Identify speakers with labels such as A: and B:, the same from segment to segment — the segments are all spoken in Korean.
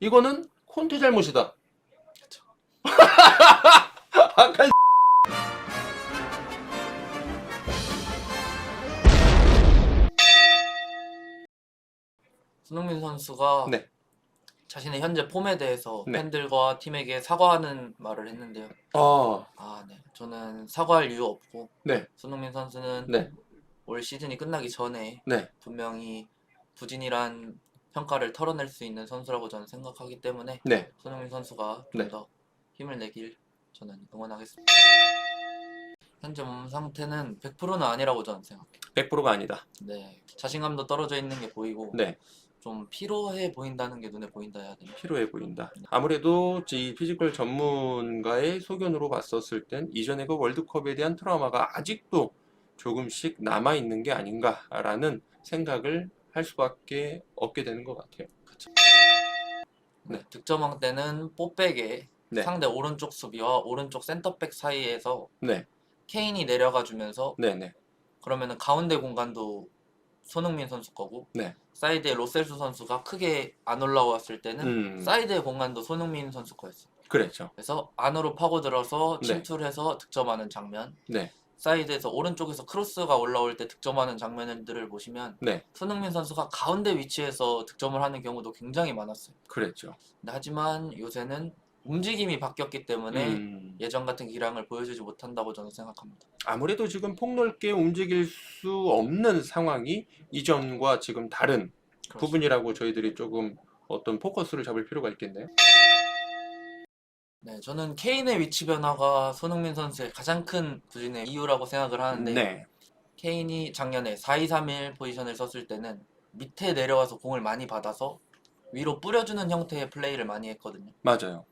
A: 이거는 콘테 잘못이다.
B: 그쵸.
A: 아까
B: 손흥민 선수가
A: 네.
B: 자신의 현재 폼에 대해서
A: 네.
B: 팬들과 팀에게 사과하는 말을 했는데요. 네. 저는 사과할 이유 없고
A: 네.
B: 손흥민 선수는
A: 네.
B: 올 시즌이 끝나기 전에
A: 네.
B: 분명히 부진이란 평가를 털어낼 수 있는 선수라고 저는 생각하기 때문에
A: 네.
B: 손흥민 선수가
A: 네.
B: 좀 더 힘을 내길 저는 응원하겠습니다. 현재 몸 상태는 100%는 아니라고 저는 생각해요.
A: 100%가 아니다.
B: 네, 자신감도 떨어져 있는 게 보이고
A: 네.
B: 좀 피로해 보인다는 게 눈에 보인다 해야 되나?
A: 필요해 보인다. 아무래도 이 피지컬 전문가의 소견으로 봤었을 땐 이전에 그 월드컵에 대한 트라우마가 아직도 조금씩 남아 있는 게 아닌가라는 생각을 할 수밖에 없게 되는 것 같아요.
B: 그쵸.
A: 네.
B: 득점왕 때는 뽀백에
A: 네.
B: 상대 오른쪽 수비와 오른쪽 센터백 사이에서
A: 네.
B: 케인이 내려가 주면서
A: 네. 네.
B: 그러면은 가운데 공간도 손흥민 선수 거고
A: 네.
B: 사이드에 로셀수 선수가 크게 안 올라왔을 때는
A: 음.
B: 사이드의 공간도 손흥민 선수 거였어요.
A: 그랬죠.
B: 그래서 안으로 파고들어서
A: 네.
B: 침투해서 득점하는 장면,
A: 네.
B: 사이드에서 오른쪽에서 크로스가 올라올 때 득점하는 장면들을 보시면
A: 네.
B: 손흥민 선수가 가운데 위치해서 득점을 하는 경우도 굉장히 많았어요.
A: 그랬죠.
B: 하지만 요새는 움직임이 바뀌었기 때문에 예전 같은 기량을 보여주지 못한다고 저는 생각합니다.
A: 아무래도 지금 폭넓게 움직일 수 없는 상황이 이전과 지금 다른
B: 그렇죠.
A: 부분이라고 저희들이 조금 어떤 포커스를 잡을 필요가 있겠네요.
B: 네, 저는 케인의 위치 변화가 손흥민 선수의 가장 큰 부진의 이유라고 생각을 하는데
A: 네.
B: 케인이 작년에 4-2-3-1 포지션을 썼을 때는 밑에 내려와서 공을 많이 받아서 위로 뿌려주는 형태의 플레이를 많이 했거든요.
A: 맞아요.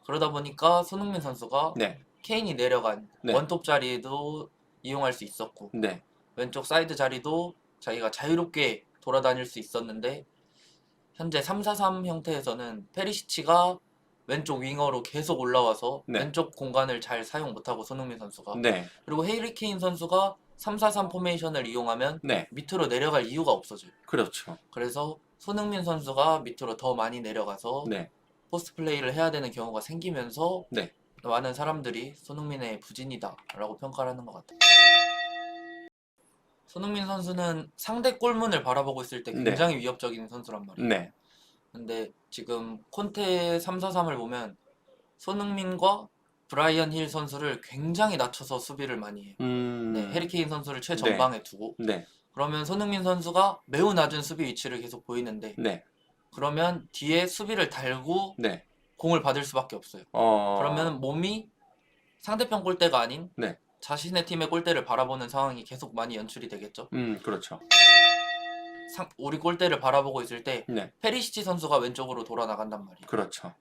B: 그러다 보니까 손흥민 선수가
A: 네.
B: 케인이 내려간
A: 네.
B: 원톱 자리에도 이용할 수 있었고
A: 네.
B: 왼쪽 사이드 자리도 자기가 자유롭게 돌아다닐 수 있었는데 현재 3-4-3 형태에서는 페리시치가 왼쪽 윙어로 계속 올라와서
A: 네.
B: 왼쪽 공간을 잘 사용 못하고 손흥민 선수가
A: 네.
B: 그리고 해리 케인 선수가 3-4-3 포메이션을 이용하면
A: 네.
B: 밑으로 내려갈 이유가 없어져요.
A: 그렇죠.
B: 그래서 손흥민 선수가 밑으로 더 많이 내려가서
A: 네.
B: 포스트 플레이를 해야 되는 경우가 생기면서
A: 네.
B: 많은 사람들이 손흥민의 부진이다 라고 평가를 하는 것 같아요. 손흥민 선수는 상대 골문을 바라보고 있을 때
A: 네.
B: 굉장히 위협적인 선수란 말이에요.
A: 네.
B: 근데 지금 콘테 3-4-3을 보면 손흥민과 브라이언 힐 선수를 굉장히 낮춰서 수비를 많이 해요. 네, 해리 케인 선수를 최전방에 두고
A: 네.
B: 그러면 손흥민 선수가 매우 낮은 수비 위치를 계속 보이는데
A: 네.
B: 그러면 뒤에 수비를 달고
A: 네.
B: 공을 받을 수밖에 없어요. 그러면 몸이 상대편 골대가 아닌
A: 네.
B: 자신의 팀의 골대를 바라보는 상황이 계속 많이 연출이 되겠죠.
A: 그렇죠.
B: 우리 골대를 바라보고 있을 때
A: 네.
B: 페리시치 선수가 왼쪽으로 돌아 나간단 말이에요.
A: 그렇죠.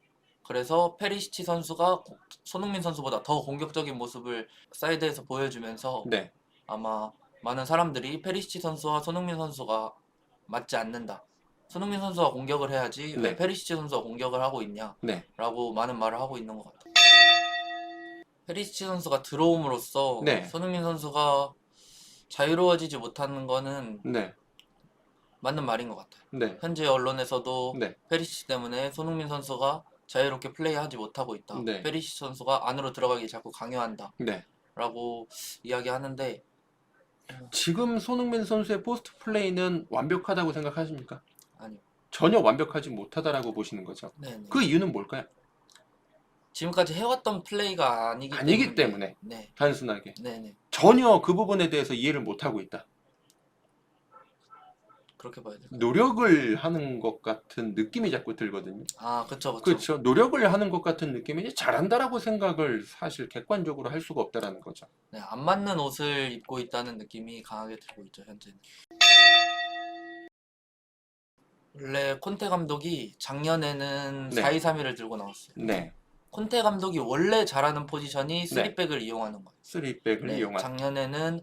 B: 그래서 페리시치 선수가 손흥민 선수보다 더 공격적인 모습을 사이드에서 보여주면서
A: 네.
B: 아마 많은 사람들이 페리시치 선수와 손흥민 선수가 맞지 않는다. 손흥민 선수가 공격을 해야지 왜
A: 네.
B: 페리시치 선수가 공격을 하고 있냐
A: 네.
B: 라고 많은 말을 하고 있는 것 같아요. 페리시치 선수가 들어옴으로써
A: 네.
B: 손흥민 선수가 자유로워지지 못하는 거는
A: 네.
B: 맞는 말인 것 같아요.
A: 네.
B: 현재 언론에서도
A: 네.
B: 페리시치 때문에 손흥민 선수가 자유롭게 플레이하지 못하고 있다.
A: 네.
B: 페리시치 선수가 안으로 들어가기 자꾸 강요한다.
A: 네.
B: 라고 이야기하는데
A: 지금 손흥민 선수의 포스트 플레이는 완벽하다고 생각하십니까?
B: 아니요.
A: 전혀 완벽하지 못하다라고 보시는 거죠.
B: 네네.
A: 그 이유는 뭘까요?
B: 지금까지 해왔던 플레이가 아니기
A: 때문에.
B: 네.
A: 단순하게.
B: 네네.
A: 전혀 그 부분에 대해서 이해를 못하고 있다.
B: 그렇게 봐야 될까요?
A: 노력을 하는 것 같은 느낌이 자꾸 들거든요.
B: 아, 그쵸.
A: 그렇죠. 노력을 하는 것 같은 느낌이 잘한다라고 생각을 사실 객관적으로 할 수가 없다라는 거죠.
B: 네, 안 맞는 옷을 입고 있다는 느낌이 강하게 들고 있죠, 현재는. 원래 콘테 감독이 작년에는
A: 네.
B: 4-2-3-1을 들고 나왔어요.
A: 네.
B: 콘테 감독이 원래 잘하는 포지션이 3백을 이용하는 거예요.
A: 3백을
B: 네,
A: 이용한.
B: 작년에는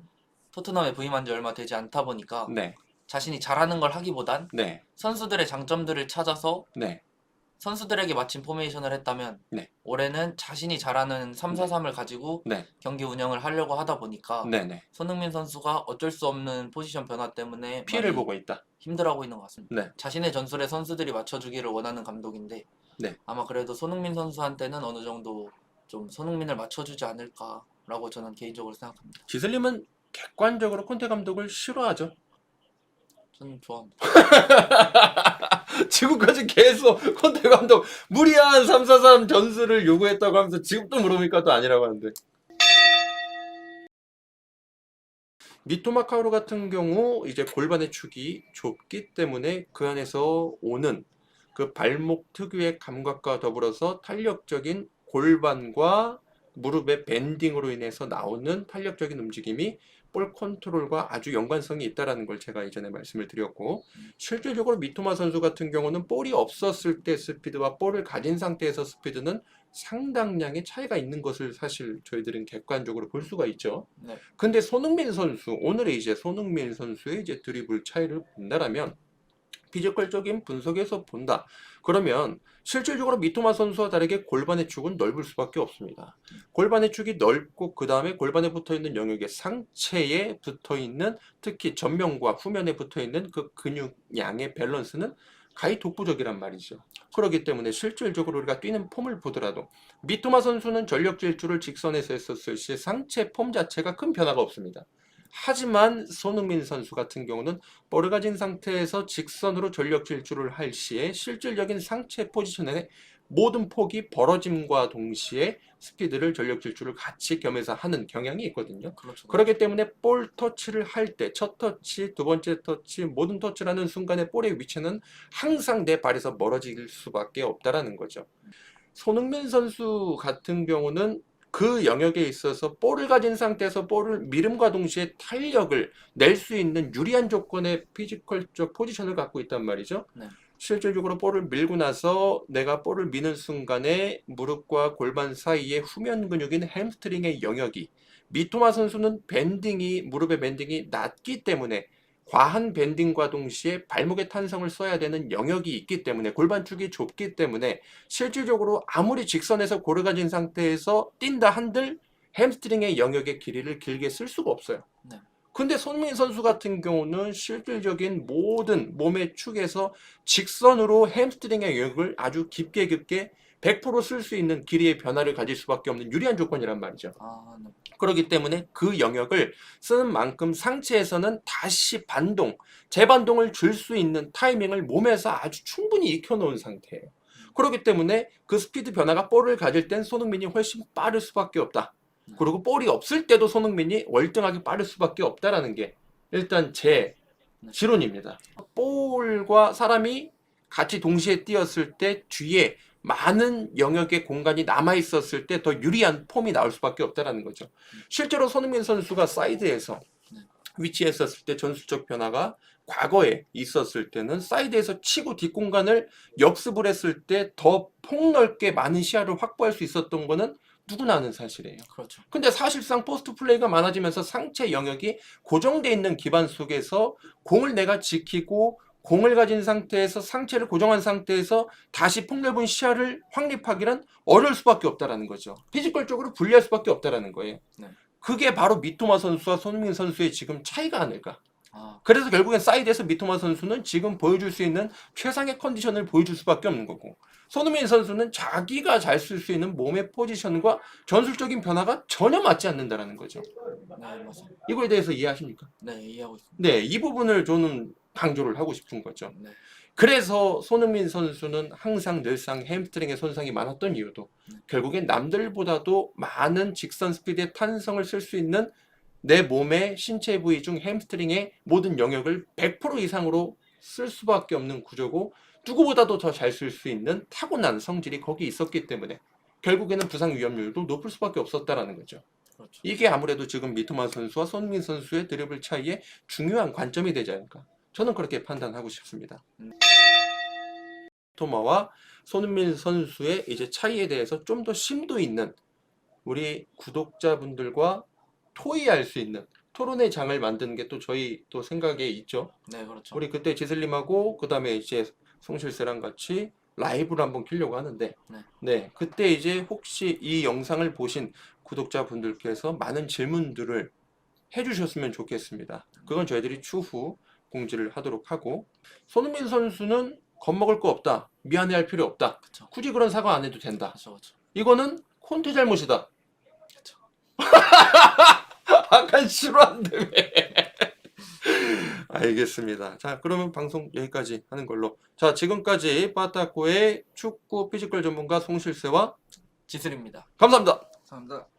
B: 토트넘에 부임한 지 얼마 되지 않다 보니까
A: 네.
B: 자신이 잘하는 걸 하기보단
A: 네.
B: 선수들의 장점들을 찾아서
A: 네.
B: 선수들에게 맞춘 포메이션을 했다면
A: 네.
B: 올해는 자신이 잘하는 3-4-3을 가지고
A: 네.
B: 경기 운영을 하려고 하다 보니까
A: 네네.
B: 손흥민 선수가 어쩔 수 없는 포지션 변화 때문에
A: 피해를
B: 많이
A: 보고 있다.
B: 힘들어하고 있는 것 같습니다.
A: 네.
B: 자신의 전술에 선수들이 맞춰주기를 원하는 감독인데
A: 네.
B: 아마 그래도 손흥민 선수한테는 어느 정도 좀 손흥민을 맞춰주지 않을까라고 저는 개인적으로 생각합니다.
A: 지슬님은 객관적으로 콘테 감독을 싫어하죠?
B: 저는 좋아합니다.
A: 지금까지 계속 콘테 감독 무리한 3-4-3 전술을 요구했다고 하면서 지금 또 물으니까 또 아니라고 하는데. 미토마카오르 같은 경우 이제 골반의 축이 좁기 때문에 그 안에서 오는 그 발목 특유의 감각과 더불어서 탄력적인 골반과 무릎의 밴딩으로 인해서 나오는 탄력적인 움직임이 볼 컨트롤과 아주 연관성이 있다는 걸 제가 이전에 말씀을 드렸고, 실질적으로 미토마 선수 같은 경우는 볼이 없었을 때 스피드와 볼을 가진 상태에서 스피드는 상당량의 차이가 있는 것을 사실 저희들은 객관적으로 볼 수가 있죠.
B: 네.
A: 근데 손흥민 선수, 오늘의 이제 손흥민 선수의 이제 드리블 차이를 본다라면, 피지컬적인 분석에서 본다. 그러면 실질적으로 미토마 선수와 다르게 골반의 축은 넓을 수밖에 없습니다. 골반의 축이 넓고 그 다음에 골반에 붙어있는 영역의 상체에 붙어있는, 특히 전면과 후면에 붙어있는 그 근육량의 밸런스는 가히 독보적이란 말이죠. 그렇기 때문에 실질적으로 우리가 뛰는 폼을 보더라도 미토마 선수는 전력 질주를 직선에서 했었을 시 상체 폼 자체가 큰 변화가 없습니다. 하지만 손흥민 선수 같은 경우는 볼을 가진 상태에서 직선으로 전력 질주를 할 시에 실질적인 상체 포지션의 모든 폭이 벌어짐과 동시에 스피드를, 전력 질주를 같이 겸해서 하는 경향이 있거든요.
B: 그렇죠.
A: 그렇기 때문에 볼 터치를 할 때 첫 터치, 두 번째 터치, 모든 터치를 하는 순간에 볼의 위치는 항상 내 발에서 멀어질 수밖에 없다라는 거죠. 손흥민 선수 같은 경우는 그 영역에 있어서 볼을 가진 상태에서 볼을 미름과 동시에 탄력을 낼 수 있는 유리한 조건의 피지컬적 포지션을 갖고 있단 말이죠.
B: 네.
A: 실질적으로 볼을 밀고 나서 내가 볼을 미는 순간에 무릎과 골반 사이의 후면 근육인 햄스트링의 영역이, 미토마 선수는 밴딩이, 무릎의 밴딩이 낮기 때문에 과한 밴딩과 동시에 발목의 탄성을 써야 되는 영역이 있기 때문에, 골반축이 좁기 때문에 실질적으로 아무리 직선에서 고르 가진 상태에서 뛴다 한들 햄스트링의 영역의 길이를 길게 쓸 수가 없어요.
B: 네.
A: 근데 손흥민 선수 같은 경우는 실질적인 모든 몸의 축에서 직선으로 햄스트링의 영역을 아주 깊게 100% 쓸 수 있는 길이의 변화를 가질 수밖에 없는 유리한 조건이란 말이죠.
B: 아, 네.
A: 그렇기 때문에 그 영역을 쓰는 만큼 상체에서는 다시 반동, 재반동을 줄 수 있는 타이밍을 몸에서 아주 충분히 익혀놓은 상태예요. 그렇기 때문에 그 스피드 변화가 볼을 가질 땐 손흥민이 훨씬 빠를 수밖에 없다. 그리고 볼이 없을 때도 손흥민이 월등하게 빠를 수밖에 없다라는 게 일단 제 지론입니다. 볼과 사람이 같이 동시에 뛰었을 때 뒤에 많은 영역의 공간이 남아 있었을 때 더 유리한 폼이 나올 수밖에 없다라는 거죠. 실제로 손흥민 선수가 사이드에서 위치했었을 때 전술적 변화가 과거에 있었을 때는 사이드에서 치고 뒷공간을 역습을 했을 때 더 폭넓게 많은 시야를 확보할 수 있었던 거는 누구나 아는 사실이에요.
B: 그렇죠.
A: 근데 사실상 포스트 플레이가 많아지면서 상체 영역이 고정되어 있는 기반 속에서 공을 내가 지키고 공을 가진 상태에서 상체를 고정한 상태에서 다시 폭넓은 시야를 확립하기는 어려울 수밖에 없다라는 거죠. 피지컬적으로 불리할 수밖에 없다라는 거예요.
B: 네.
A: 그게 바로 미토마 선수와 손흥민 선수의 지금 차이가 아닐까.
B: 아,
A: 그래서 결국엔 사이드에서 미토마 선수는 지금 보여줄 수 있는 최상의 컨디션을 보여줄 수밖에 없는 거고, 손흥민 선수는 자기가 잘 쓸 수 있는 몸의 포지션과 전술적인 변화가 전혀 맞지 않는다라는 거죠.
B: 네, 맞습니다.
A: 이거에 대해서 이해하십니까?
B: 네, 이해하고 있습니다.
A: 네, 이 부분을 저는 강조를 하고 싶은 거죠.
B: 네.
A: 그래서 손흥민 선수는 항상 늘상 햄스트링의 손상이 많았던 이유도 결국엔 남들보다도 많은 직선 스피드의 탄성을 쓸 수 있는 내 몸의 신체 부위 중 햄스트링의 모든 영역을 100% 이상으로 쓸 수밖에 없는 구조고, 누구보다도 더 잘 쓸 수 있는 타고난 성질이 거기 있었기 때문에 결국에는 부상 위험률도 높을 수밖에 없었다라는 거죠.
B: 그렇죠.
A: 이게 아무래도 지금 미토마 선수와 손흥민 선수의 드리블 차이의 중요한 관점이 되지 않을까, 저는 그렇게 판단하고 싶습니다. 미토마와 손흥민 선수의 이제 차이에 대해서 좀 더 심도 있는 우리 구독자분들과 토의할 수 있는 토론의 장을 만드는 게 또 저희 또 생각에 있죠.
B: 네, 그렇죠.
A: 우리 그때 지슬님하고 그 다음에 이제 송실세랑 같이 라이브를 한번 키려고 하는데, 네, 그때 이제 혹시 이 영상을 보신 구독자분들께서 많은 질문들을 해주셨으면 좋겠습니다. 그건 저희들이 추후 공지를 하도록 하고, 손흥민 선수는 겁먹을 거 없다. 미안해할 필요 없다.
B: 그쵸.
A: 굳이 그런 사과 안 해도 된다.
B: 그쵸.
A: 이거는 콘테 잘못이다.
B: 그쵸.
A: 아까 싫어한다며. 알겠습니다. 자, 그러면 방송 여기까지 하는 걸로. 자, 지금까지 빠따꼬의 축구 피지컬 전문가 송실세와
B: 지슬입니다.
A: 감사합니다.
C: 감사합니다.